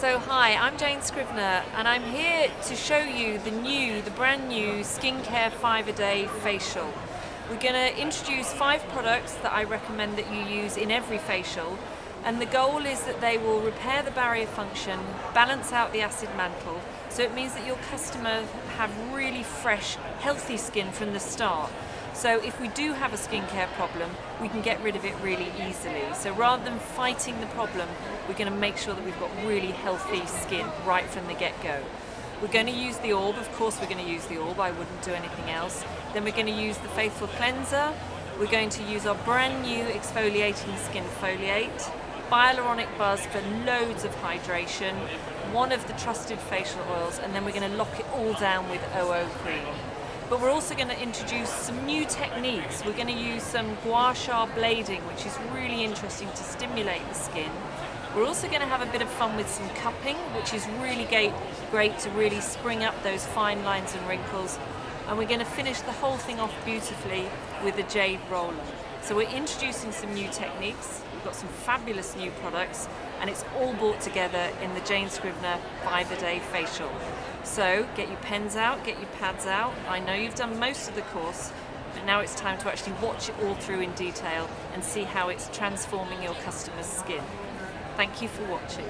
So hi, I'm Jane Scrivner and I'm here to show you the brand new skincare 5-a-day facial. We're going to introduce 5 products that I recommend that you use in every facial, and the goal is that they will repair the barrier function, balance out the acid mantle, so it means that your customers have really fresh, healthy skin from the start. So if we do have a skincare problem, we can get rid of it really easily. So rather than fighting the problem, we're going to make sure that we've got really healthy skin right from the get-go. We're going to use the orb, of course we're going to use the orb, I wouldn't do anything else. Then we're going to use the Faithful Cleanser. We're going to use our brand new exfoliating skin foliate, Hyaluronic Buzz for loads of hydration, one of the trusted facial oils, and then we're going to lock it all down with OO cream. But we're also going to introduce some new techniques. We're going to use some gua sha blading, which is really interesting to stimulate the skin. We're also going to have a bit of fun with some cupping, which is really great to really spring up those fine lines and wrinkles. And we're going to finish the whole thing off beautifully with a jade roller. So we're introducing some new techniques. We've got some fabulous new products, and it's all brought together in the Jane Scrivner 5-a-day facial. So get your pens out, get your pads out. I know you've done most of the course, but now it's time to actually watch it all through in detail and see how it's transforming your customer's skin. Thank you for watching.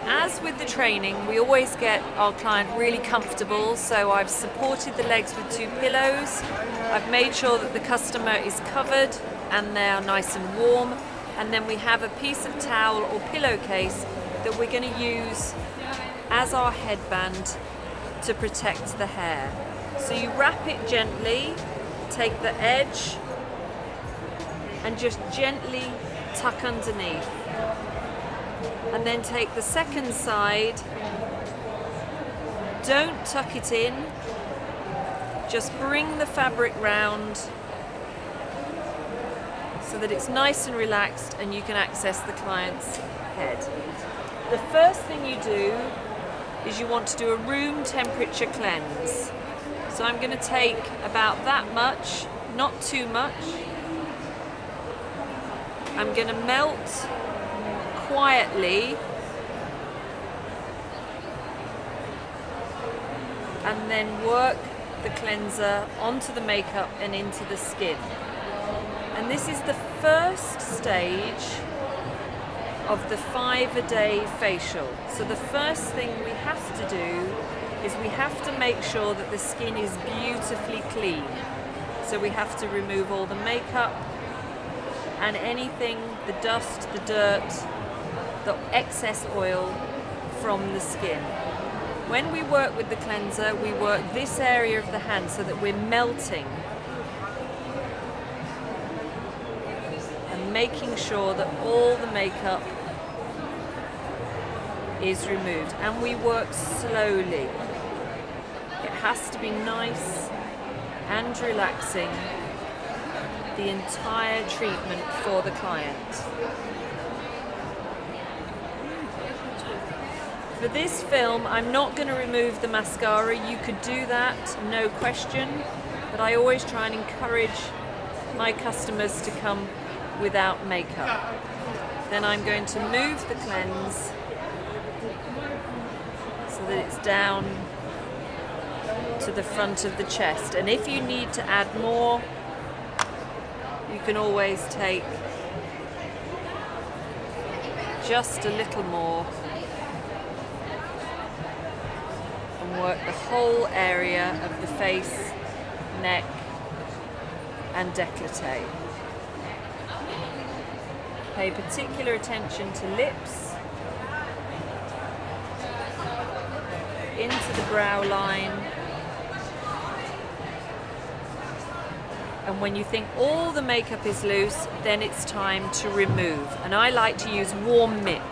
As with the training, we always get our client really comfortable, so I've supported the legs with 2 pillows. I've made sure that the customer is covered and they are nice and warm, and then we have a piece of towel or pillowcase that we're going to use as our headband to protect the hair. So you wrap it gently, take the edge and just gently tuck underneath. And then take the second side, don't tuck it in, just bring the fabric round so that it's nice and relaxed and you can access the client's head. The first thing you do is you want to do a room temperature cleanse. So I'm going to take about that much, not too much. I'm going to melt quietly and then work the cleanser onto the makeup and into the skin. And this is the first stage of the 5-a-day facial. So the first thing we have to do is we have to make sure that the skin is beautifully clean. So we have to remove all the makeup and anything, the dust, the dirt, the excess oil from the skin. When we work with the cleanser, we work this area of the hand so that we're melting and making sure that all the makeup is removed. And we work slowly. It has to be nice and relaxing the entire treatment for the client. For this film, I'm not going to remove the mascara. You could do that, no question, but I always try and encourage my customers to come without makeup. Then I'm going to move the cleanse so that it's down to the front of the chest. And if you need to add more, you can always take just a little more and work the whole area of the face, neck and décolleté. Pay particular attention to lips, into the brow line, and when you think all the makeup is loose, then it's time to remove. And I like to use warm mitts.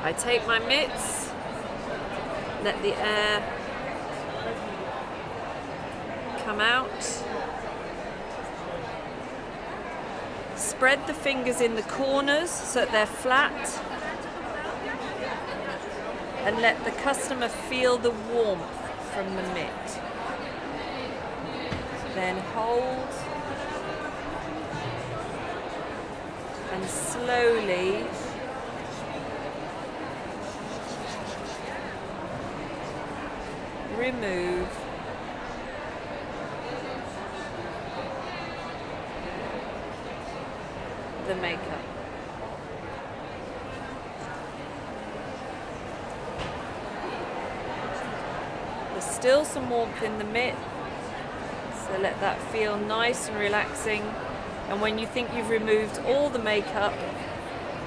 I take my mitts, let the air come out, spread the fingers in the corners so that they're flat, and let the customer feel the warmth from the mitt. Then hold and slowly remove the makeup. There's still some warmth in the mitt, so let that feel nice and relaxing. And when you think you've removed all the makeup,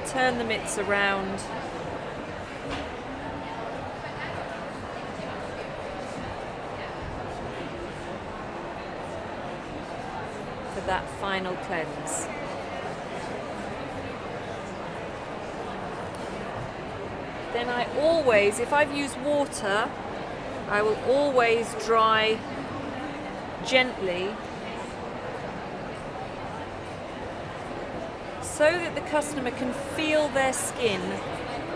turn the mitts around for that final cleanse. Then I always, if I've used water, I will always dry gently so that the customer can feel their skin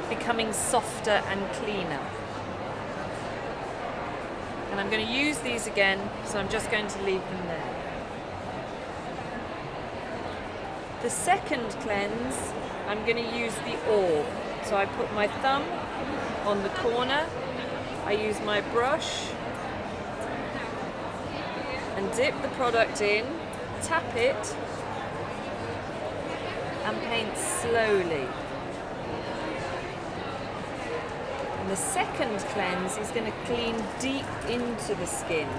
becoming softer and cleaner. And I'm going to use these again, so I'm just going to leave them there. The second cleanse, I'm going to use the orb. So I put my thumb on the corner, I use my brush and dip the product in, tap it and paint slowly. And the second cleanse is going to clean deep into the skin.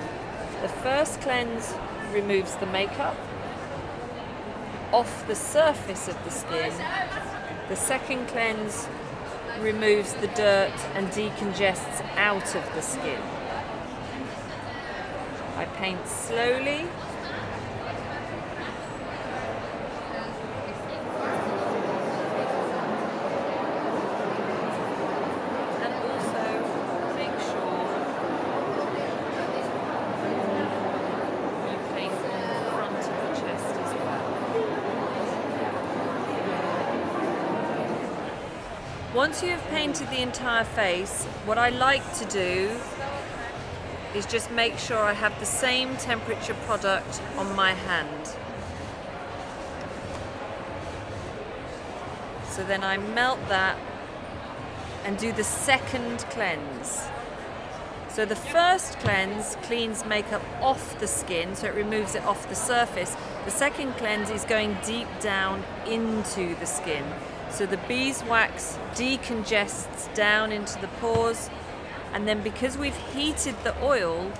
The first cleanse removes the makeup off the surface of the skin. The second cleanse removes the dirt and decongests out of the skin. I paint slowly. And also make sure you paint on the front of the chest as well. Once you have painted the entire face, what I like to do is just make sure I have the same temperature product on my hand. So then I melt that and do the second cleanse. So the first cleanse cleans makeup off the skin, so it removes it off the surface. The second cleanse is going deep down into the skin. So the beeswax decongests down into the pores, and then because we've heated the oil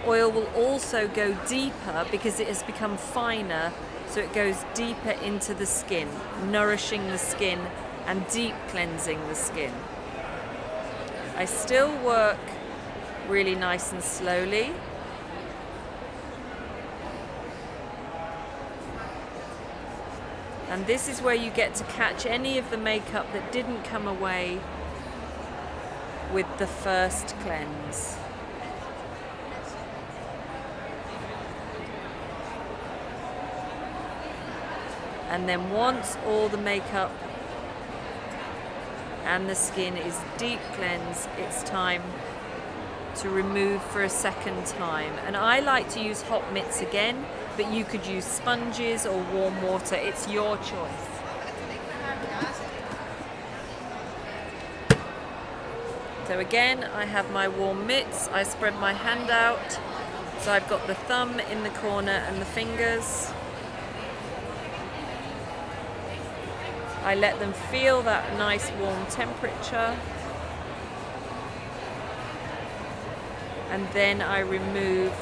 will also go deeper because it has become finer, so it goes deeper into the skin, nourishing the skin and deep cleansing the skin. I still work really nice and slowly. And this is where you get to catch any of the makeup that didn't come away with the first cleanse. And then once all the makeup and the skin is deep cleansed, it's time to remove for a second time. And I like to use hot mitts again, but you could use sponges or warm water. It's your choice. So again, I have my warm mitts. I spread my hand out. So I've got the thumb in the corner and the fingers. I let them feel that nice warm temperature. And then I remove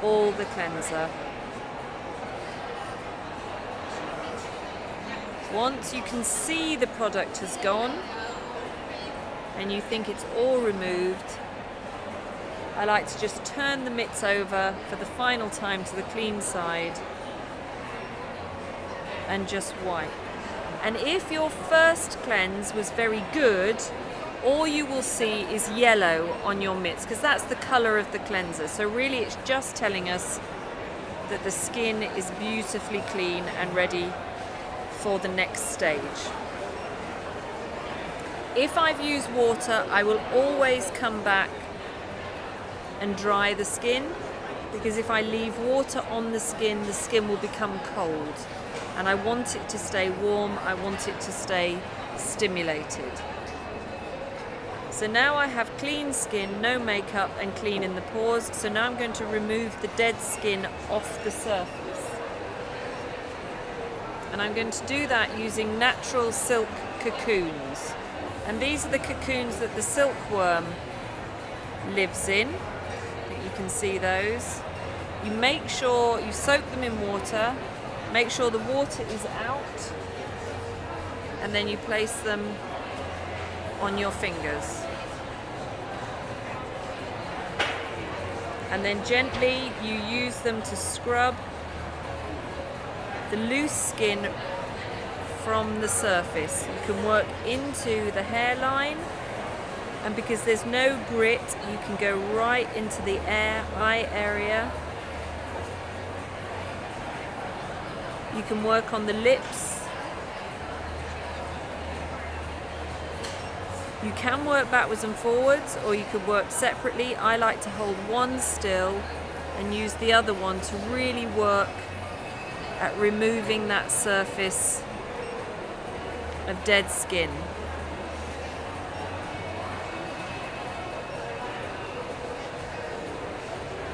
all the cleanser. Once you can see the product has gone and you think it's all removed, I like to just turn the mitts over for the final time to the clean side and just wipe. And if your first cleanse was very good, all you will see is yellow on your mitts because that's the colour of the cleanser. So really it's just telling us that the skin is beautifully clean and ready for the next stage. If I've used water, I will always come back and dry the skin, because if I leave water on the skin will become cold. And I want it to stay warm, I want it to stay stimulated. So now I have clean skin, no makeup, and clean in the pores. So now I'm going to remove the dead skin off the surface. And I'm going to do that using natural silk cocoons. And these are the cocoons that the silkworm lives in. I think you can see those. You make sure you soak them in water, make sure the water is out, and then you place them on your fingers. And then gently you use them to scrub the loose skin from the surface. You can work into the hairline, and because there's no grit, you can go right into the eye area. You can work on the lips. You can work backwards and forwards, or you could work separately. I like to hold one still and use the other one to really work at removing that surface of dead skin.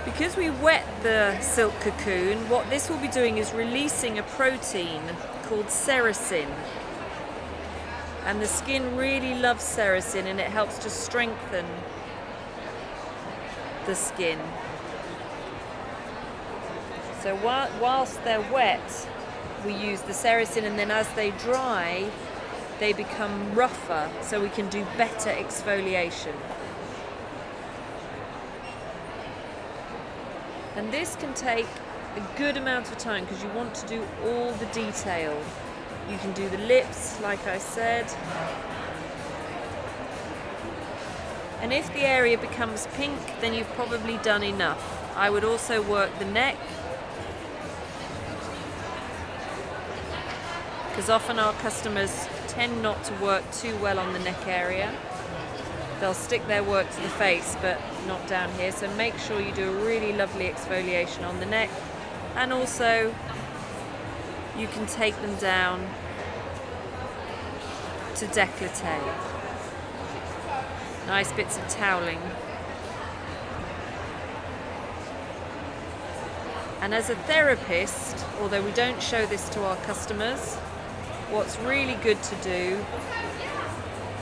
Because we wet the silk cocoon, what this will be doing is releasing a protein called sericin. And the skin really loves sericin, and it helps to strengthen the skin. So whilst they're wet, we use the sericin, and then as they dry, they become rougher, so we can do better exfoliation. And this can take a good amount of time because you want to do all the detail. You can do the lips, like I said. And if the area becomes pink, then you've probably done enough. I would also work the neck, because often our customers tend not to work too well on the neck area. They'll stick their work to the face, but not down here. So make sure you do a really lovely exfoliation on the neck. And also, you can take them down to décolleté. Nice bits of toweling. And as a therapist, although we don't show this to our customers, what's really good to do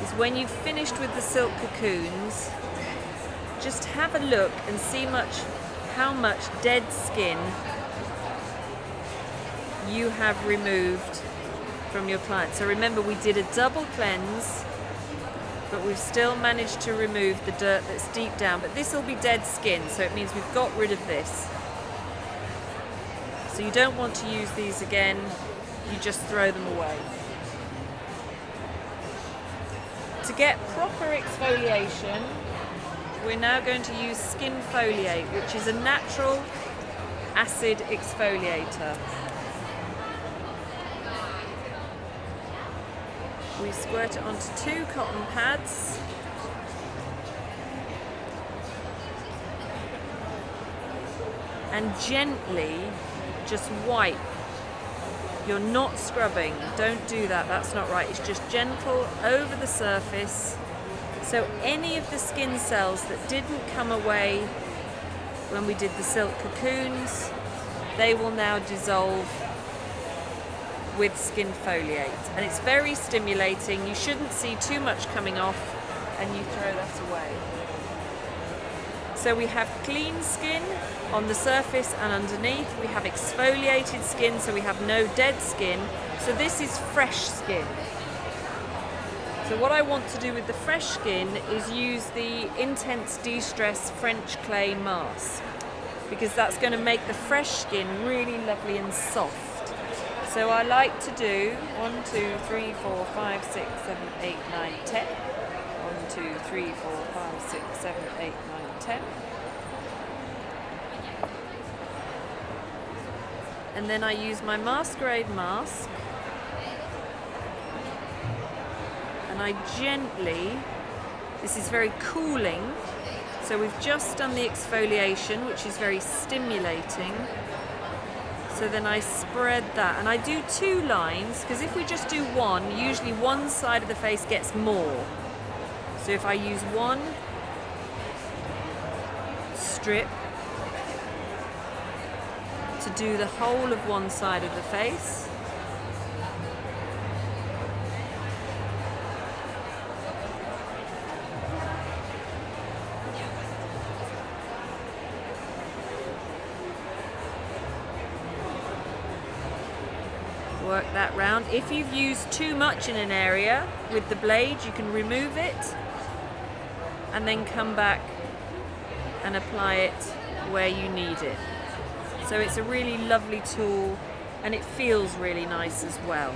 is when you've finished with the silk cocoons, just have a look and see how much dead skin you have removed from your client. So remember, we did a double cleanse, but we've still managed to remove the dirt that's deep down. But this will be dead skin, so it means we've got rid of this. So you don't want to use these again, you just throw them away. To get proper exfoliation, we're now going to use Skin Foliate, which is a natural acid exfoliator. We squirt it onto 2 cotton pads. And gently just wipe. You're not scrubbing, don't do that, that's not right. It's just gentle over the surface. So any of the skin cells that didn't come away when we did the silk cocoons, they will now dissolve with Skin Foliate. And it's very stimulating. You shouldn't see too much coming off, and you throw that away. So we have clean skin on the surface and underneath. We have exfoliated skin, so we have no dead skin. So this is fresh skin. So what I want to do with the fresh skin is use the Intense De-Stress French Clay Mask, because that's going to make the fresh skin really lovely and soft. So I like to do 1, 2, 3, 4, 5, 6, 7, 8, 9, 10. 1, 2, 3, 4, 5, 6, 7, 8, 9, 10. And then I use my masquerade mask and I gently, this is very cooling, so we've just done the exfoliation, which is very stimulating. So then I spread that, and I do 2 lines, because if we just do one, usually one side of the face gets more. So if I use one strip to do the whole of one side of the face, work that round. If you've used too much in an area with the blade, you can remove it and then come back and apply it where you need it. So it's a really lovely tool and it feels really nice as well.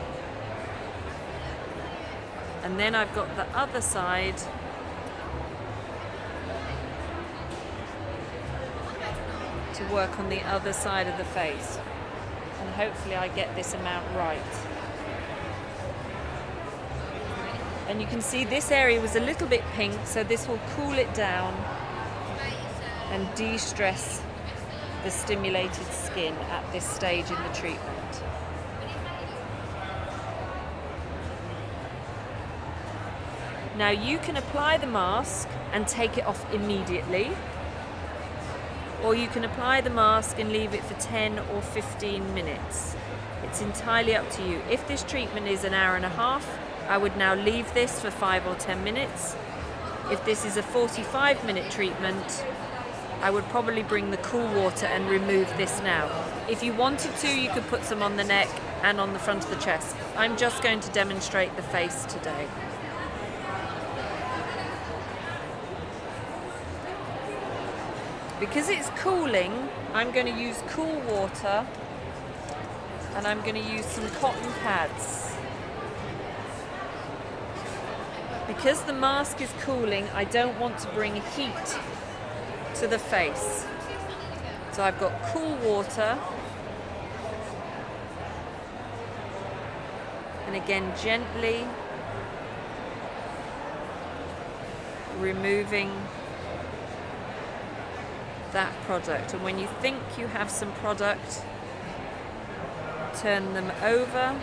And then I've got the other side to work on the other side of the face. And hopefully I get this amount right. And you can see this area was a little bit pink, so this will cool it down and de-stress the stimulated skin at this stage in the treatment. Now you can apply the mask and take it off immediately, or you can apply the mask and leave it for 10 or 15 minutes. It's entirely up to you. If this treatment is an hour and a half, I would now leave this for 5 or 10 minutes. If this is a 45-minute treatment, I would probably bring the cool water and remove this now. If you wanted to, you could put some on the neck and on the front of the chest. I'm just going to demonstrate the face today. Because it's cooling, I'm going to use cool water and I'm going to use some cotton pads. Because the mask is cooling, I don't want to bring heat to the face. So I've got cool water, and again gently removing that product. And when you think you have some product, turn them over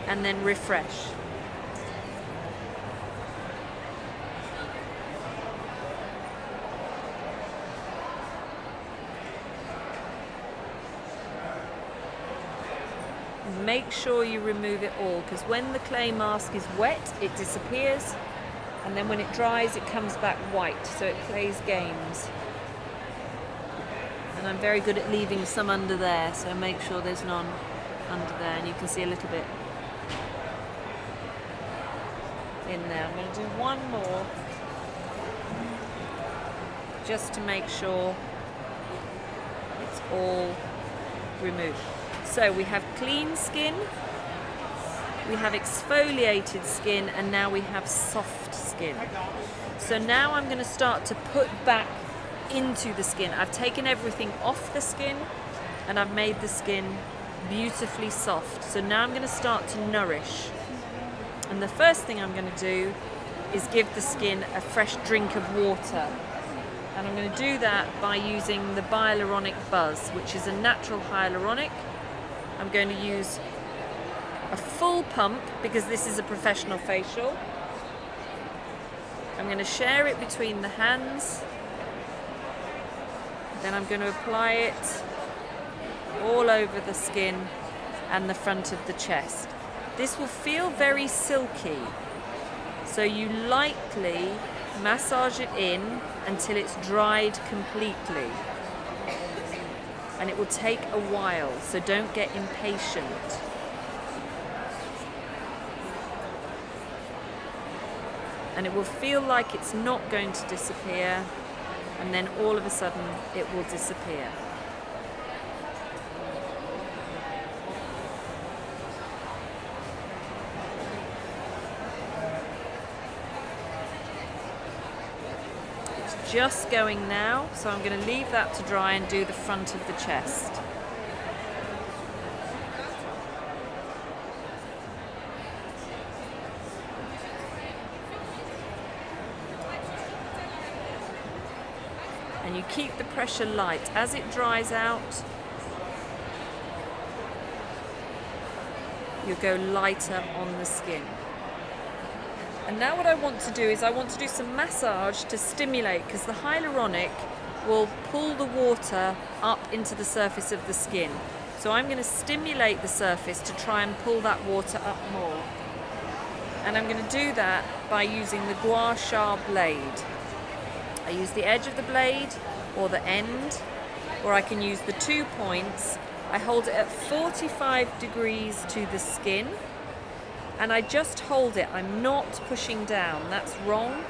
and then refresh. Make sure you remove it all, because when the clay mask is wet, it disappears, and then when it dries, it comes back white, so it plays games. And I'm very good at leaving some under there, so make sure there's none under there, and you can see a little bit in there. I'm going to do one more just to make sure it's all removed. So we have clean skin, we have exfoliated skin, and now we have soft skin. So now I'm going to start to put back into the skin. I've taken everything off the skin and I've made the skin beautifully soft. So now I'm going to start to nourish. And the first thing I'm going to do is give the skin a fresh drink of water. And I'm going to do that by using the hyaluronic buzz, which is a natural hyaluronic. I'm going to use a full pump because this is a professional facial. I'm going to share it between the hands. Then I'm going to apply it all over the skin and the front of the chest. This will feel very silky, so you lightly massage it in until it's dried completely. And it will take a while, so don't get impatient. And it will feel like it's not going to disappear, and then all of a sudden it will disappear. just going now, so I'm going to leave that to dry and do the front of the chest. And you keep the pressure light. As it dries out, you'll go lighter on the skin. And now what I want to do is I want to do some massage to stimulate, because the hyaluronic will pull the water up into the surface of the skin. So I'm going to stimulate the surface to try and pull that water up more. And I'm going to do that by using the gua sha blade. I use the edge of the blade or the end, or I can use the 2 points. I hold it at 45 degrees to the skin, and I just hold it. I'm not pushing down, that's wrong.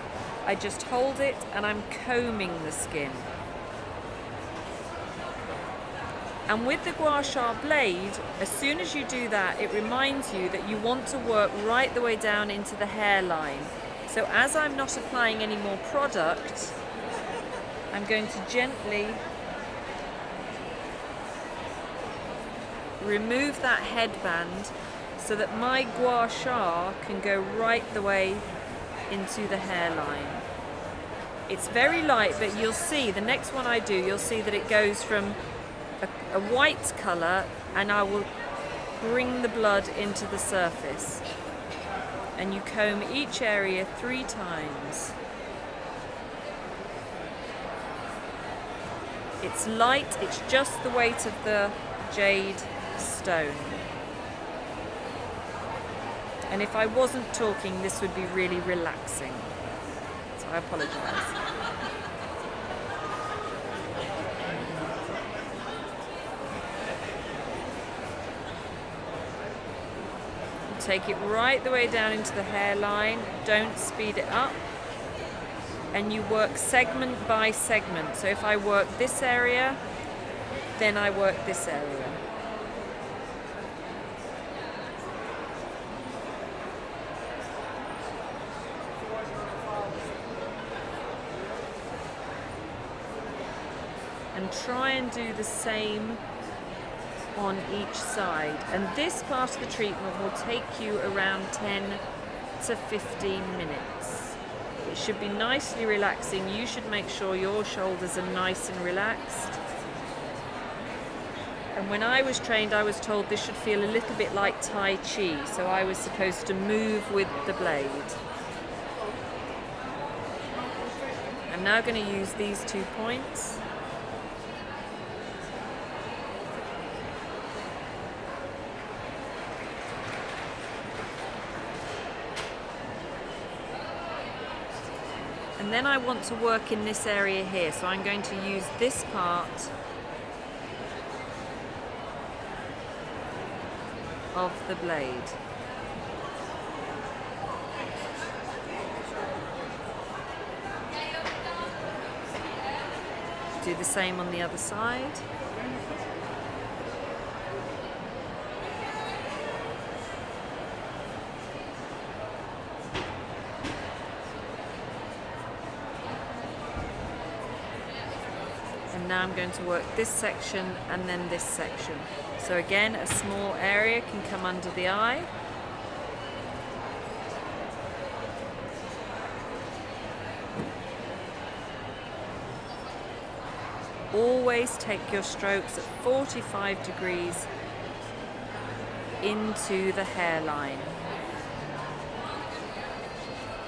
I just hold it and I'm combing the skin. And with the gua sha blade, as soon as you do that, it reminds you that you want to work right the way down into the hairline. So as I'm not applying any more product, I'm going to gently remove that headband so that my gua sha can go right the way into the hairline. It's very light, but you'll see the next one I do, you'll see that it goes from a white colour, and I will bring the blood into the surface. And you comb each area 3 times. It's light, it's just the weight of the jade stone. And if I wasn't talking, this would be really relaxing. So I apologise. Take it right the way down into the hairline, don't speed it up, and you work segment by segment. So if I work this area, then I work this area. And try and do the same on each side. And this part of the treatment will take you around 10 to 15 minutes. It should be nicely relaxing. You should make sure your shoulders are nice and relaxed. And when I was trained, I was told this should feel a little bit like Tai Chi, so I was supposed to move with the blade. I'm now going to use these 2 points. And then I want to work in this area here, so I'm going to use this part of the blade. Do the same on the other side. And now I'm going to work this section and then this section. So again, a small area can come under the eye. Always take your strokes at 45 degrees into the hairline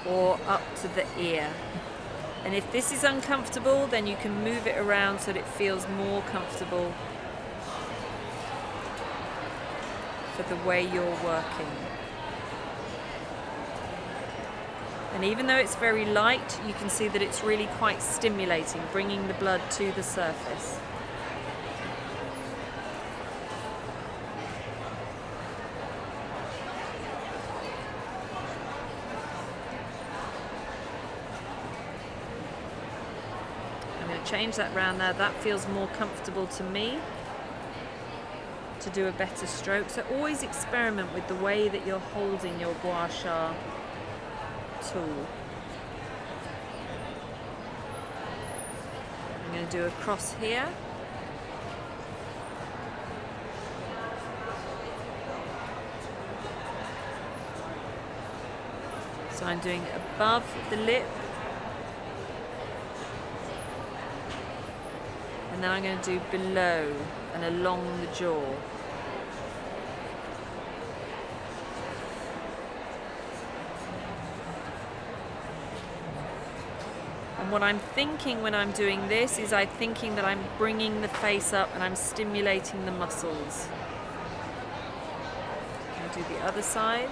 or up to the ear. And if this is uncomfortable, then you can move it around so that it feels more comfortable for the way you're working. And even though it's very light, you can see that it's really quite stimulating, bringing the blood to the surface. I'm going to change that round there. That feels more comfortable to me to do a better stroke. So always experiment with the way that you're holding your gua sha tool. going to do a cross here. So I'm doing above the lip, and then I'm going to do below and along the jaw. And what I'm thinking when I'm doing this is I'm thinking that I'm bringing the face up and I'm stimulating the muscles. I'll do the other side.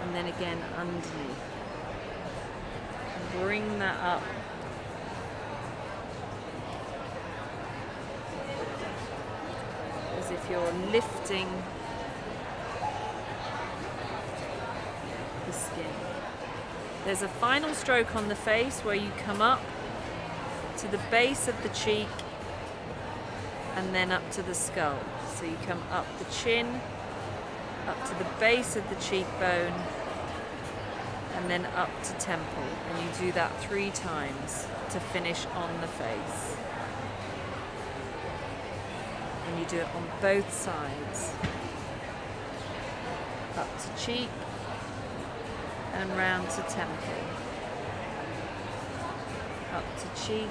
And then again underneath. And bring that up. As if you're lifting the skin. There's a final stroke on the face where you come up to the base of the cheek and then up to the skull. So you come up the chin, up to the base of the cheekbone, and then up to temple. And you do that 3 times to finish on the face. And you do it on both sides. Up to cheek and round to temple. Up to cheek,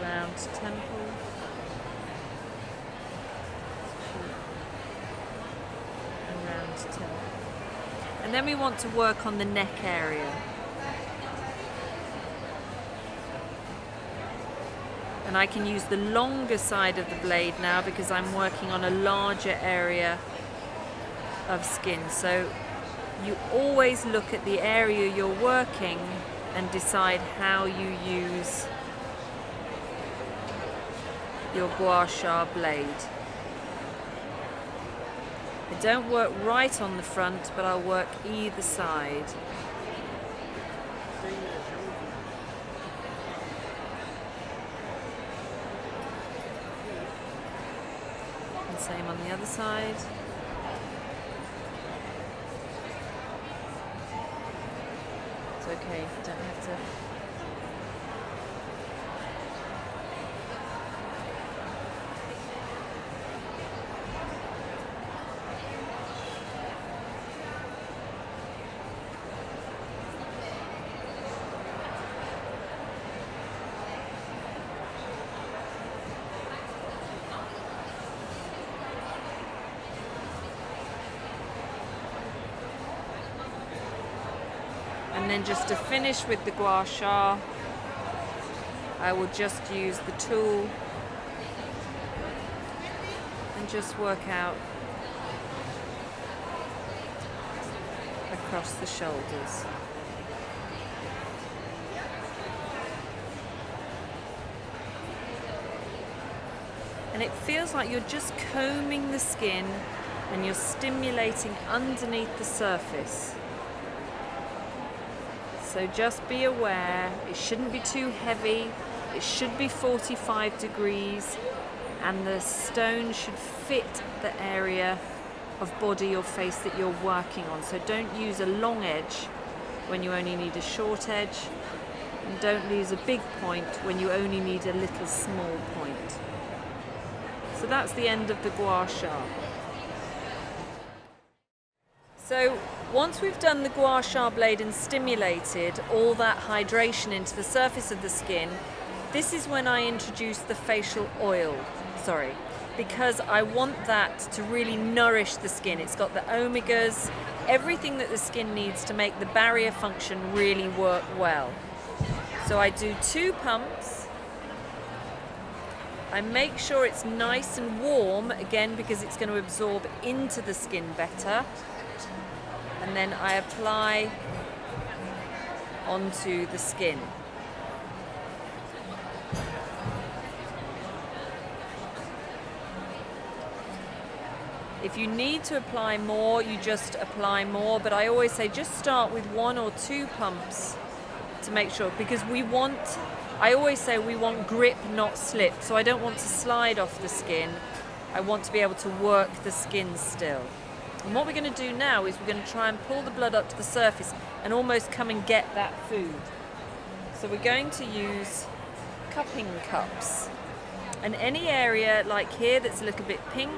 round to temple. And then we want to work on the neck area. And I can use the longer side of the blade now because I'm working on a larger area of skin. So you always look at the area you're working and decide how you use your gua sha blade. I don't work right on the front, but I'll work either side. And same on the other side. It's okay, you don't have to. And then just to finish with the gua sha, I will just use the tool and just work out across the shoulders. And it feels like you're just combing the skin and you're stimulating underneath the surface. So just be aware, it shouldn't be too heavy, it should be 45 degrees, and the stone should fit the area of body or face that you're working on. So don't use a long edge when you only need a short edge, and don't use a big point when you only need a little small point. So that's the end of the gua sha. So once we've done the gua sha blade and stimulated all that hydration into the surface of the skin, this is when I introduce the facial oil, because I want that to really nourish the skin. It's got the omegas, everything that the skin needs to make the barrier function really work well. So I do 2 pumps. I make sure it's nice and warm, again, because it's going to absorb into the skin better. And then I apply onto the skin. If you need to apply more, you just apply more, but I always say just start with 1 or 2 pumps to make sure, because we want I always say we want grip, not slip. So I don't want to slide off the skin. I want to be able to work the skin still. And what we're going to do now is we're going to try and pull the blood up to the surface and almost come and get that food. So we're going to use cupping cups. And any area like here that's a little bit pink,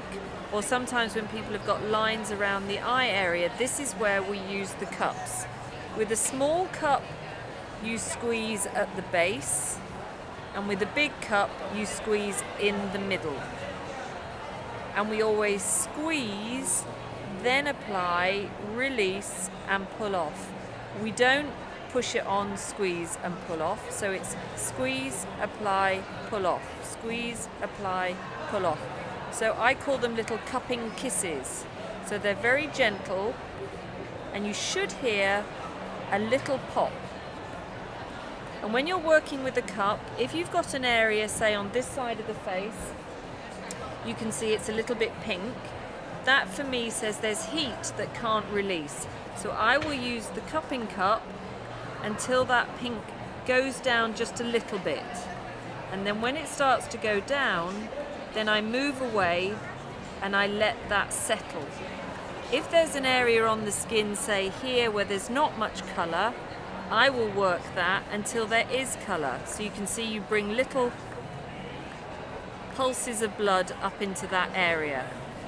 or sometimes when people have got lines around the eye area, this is where we use the cups. With a small cup, you squeeze at the base, and with a big cup, you squeeze in the middle. And we always squeeze, then apply, release, and pull off. We don't push it on, squeeze, and pull off. So it's squeeze, apply, pull off. Squeeze, apply, pull off. So I call them little cupping kisses. So they're very gentle, and you should hear a little pop. And when you're working with the cup, if you've got an area, say on this side of the face, you can see it's a little bit pink. That for me says there's heat that can't release. So I will use the cupping cup until that pink goes down just a little bit. And then when it starts to go down, then I move away and I let that settle. If there's an area on the skin, say here, where there's not much colour, I will work that until there is colour. So you can see you bring little pulses of blood up into that area.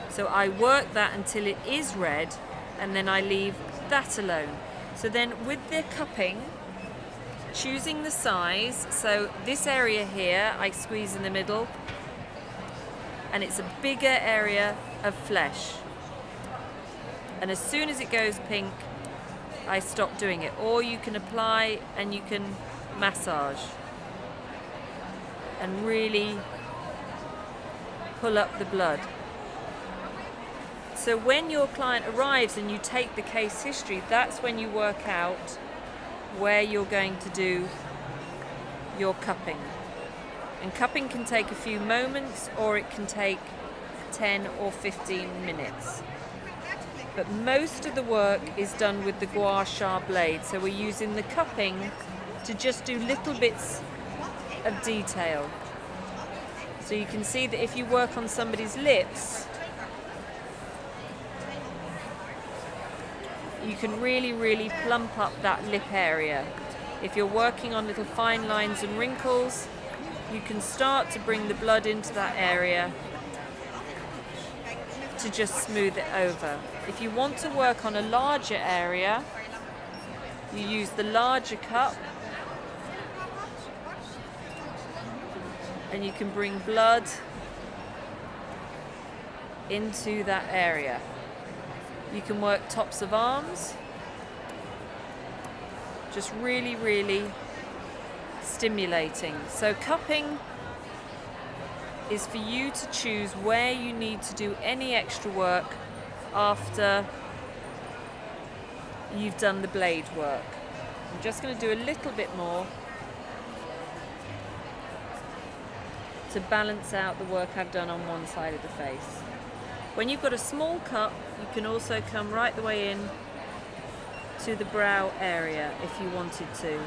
So I work that until it is red, and then I leave that alone. So then with the cupping, choosing the size, so this area here, I squeeze in the middle, and it's a bigger area of flesh. And as soon as it goes pink, I stop doing it. Or you can apply and you can massage and really pull up the blood. So when your client arrives and you take the case history, that's when you work out where you're going to do your cupping. And cupping can take a few moments, or it can take 10 or 15 minutes. But most of the work is done with the gua sha blade. So we're using the cupping to just do little bits of detail. So you can see that if you work on somebody's lips, you can really plump up that lip area. If you're working on little fine lines and wrinkles, you can start to bring the blood into that area to just smooth it over. If you want to work on a larger area, you use the larger cup, and you can bring blood into that area. You can work tops of arms, just really stimulating. So cupping is for you to choose where you need to do any extra work after you've done the blade work. I'm just going to do a little bit more to balance out the work I've done on one side of the face. When you've got a small cup, you can also come right the way in to the brow area if you wanted to.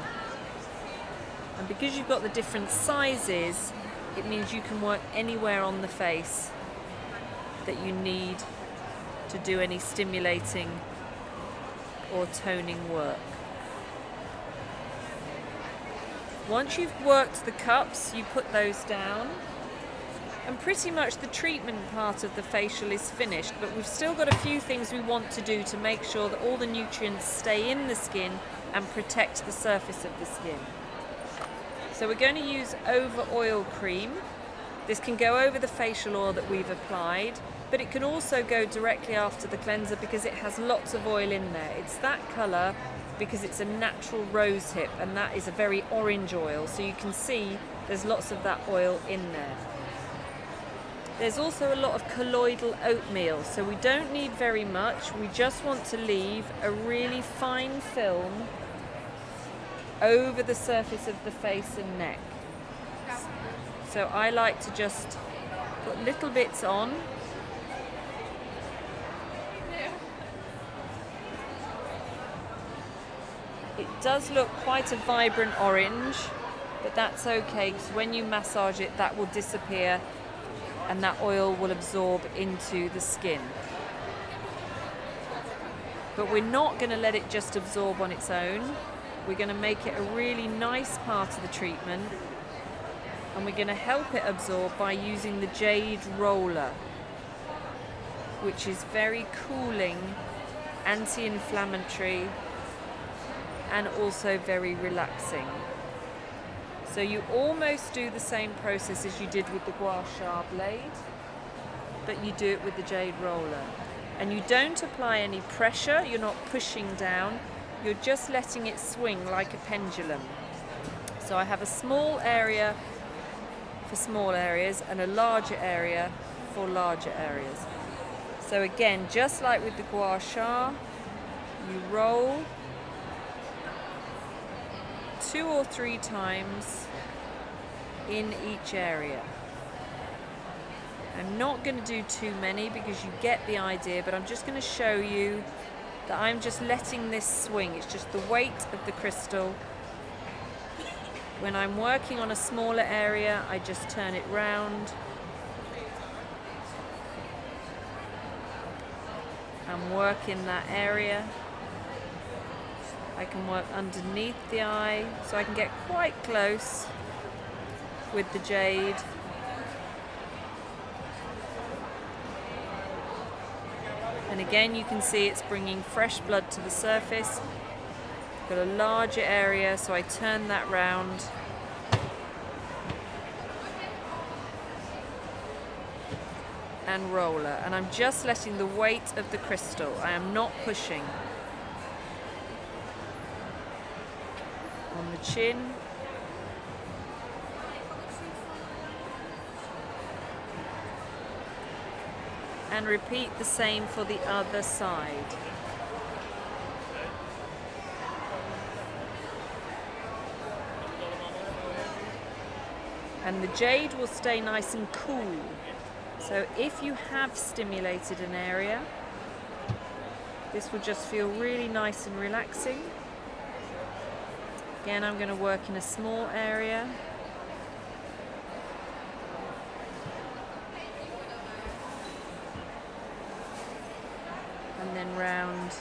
And because you've got the different sizes, it means you can work anywhere on the face that you need to do any stimulating or toning work. Once you've worked the cups, you put those down, and pretty much the treatment part of the facial is finished, but we've still got a few things we want to do to make sure that all the nutrients stay in the skin and protect the surface of the skin. So we're going to use over oil cream. This can go over the facial oil that we've applied, but it can also go directly after the cleanser because it has lots of oil in there. It's that colour because it's a natural rose hip, and that is a very orange oil, so you can see there's lots of that oil in there. There's also a lot of colloidal oatmeal, so we don't need very much. We just want to leave a really fine film over the surface of the face and neck. So I like to just put little bits on. It does look quite a vibrant orange, but that's okay because when you massage it, that will disappear and that oil will absorb into the skin. But we're not going to let it just absorb on its own. We're going to make it a really nice part of the treatment, and we're going to help it absorb by using the jade roller, which is very cooling, anti-inflammatory, and also very relaxing. So you almost do the same process as you did with the gua sha blade, but you do it with the jade roller. And you don't apply any pressure, you're not pushing down, you're just letting it swing like a pendulum. So I have a small area for small areas and a larger area for larger areas. So again, just like with the gua sha, you roll 2 or 3 times in each area. I'm not going to do too many because you get the idea, but I'm just going to show you that I'm just letting this swing. It's just the weight of the crystal. When I'm working on a smaller area, I just turn it round. I'm working that area. I can work underneath the eye, so I can get quite close with the jade. And again, you can see it's bringing fresh blood to the surface. Got a larger area, so I turn that round. And roller. And I'm just letting the weight of the crystal. I am not pushing. On the chin. And repeat the same for the other side. And the jade will stay nice and cool. So if you have stimulated an area, this will just feel really nice and relaxing. Again, I'm going to work in a small area. And then round.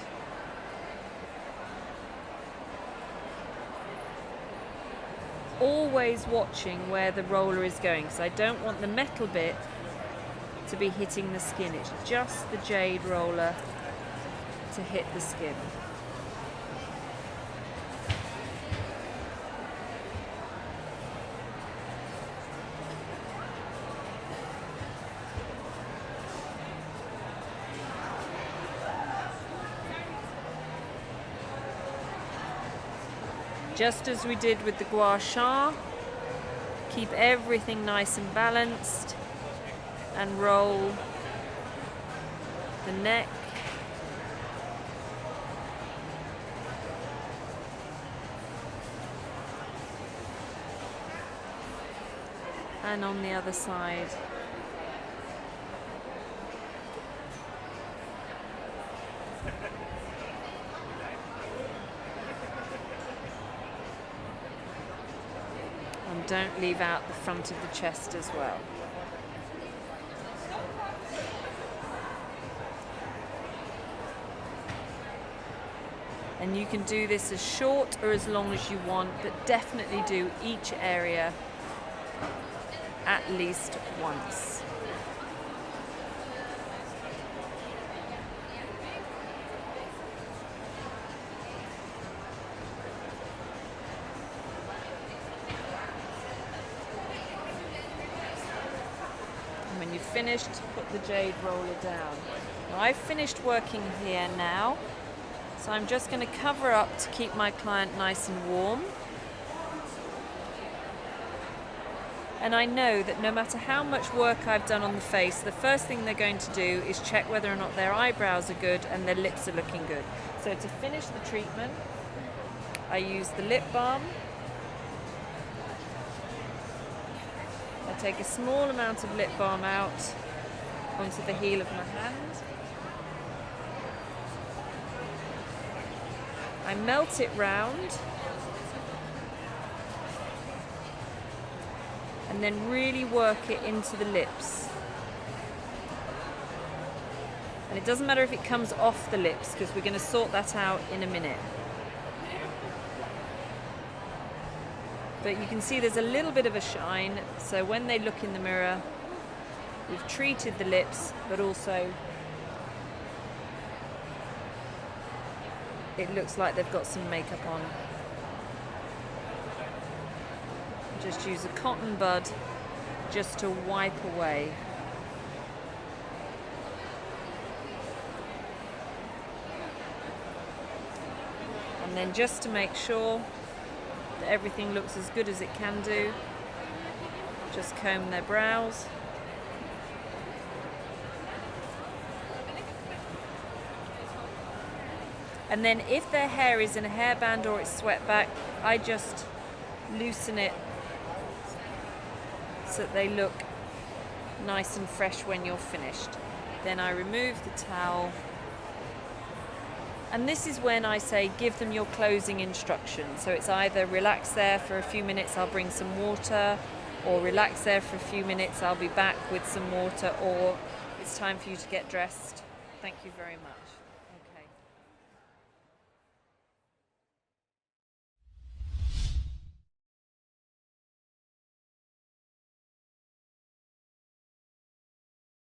Always watching where the roller is going, because I don't want the metal bit to be hitting the skin. It's just the jade roller to hit the skin. Just as we did with the gua sha, keep everything nice and balanced and roll the neck. And on the other side. And don't leave out the front of the chest as well. And you can do this as short or as long as you want, but definitely do each area at least once. And when you've finished, put the jade roller down. Now, I've finished working here now, so I'm just going to cover up to keep my client nice and warm. And I know that no matter how much work I've done on the face, the first thing they're going to do is check whether or not their eyebrows are good and their lips are looking good. So to finish the treatment, I use the lip balm. I take a small amount of lip balm out onto the heel of my hand. I melt it round. and then really work it into the lips. And it doesn't matter if it comes off the lips, because we're going to sort that out in a minute. But you can see there's a little bit of a shine, so when they look in the mirror, we've treated the lips, but also it looks like they've got some makeup on. Just use a cotton bud just to wipe away. And then just to make sure that everything looks as good as it can do, just comb their brows. And then if their hair is in a hairband or it's swept back, I just loosen it so that they look nice and fresh when you're finished. Then I remove the towel. And this is when I say give them your closing instructions. So it's either relax there for a few minutes, I'll bring some water, or relax there for a few minutes, I'll be back with some water, or it's time for you to get dressed. Thank you very much.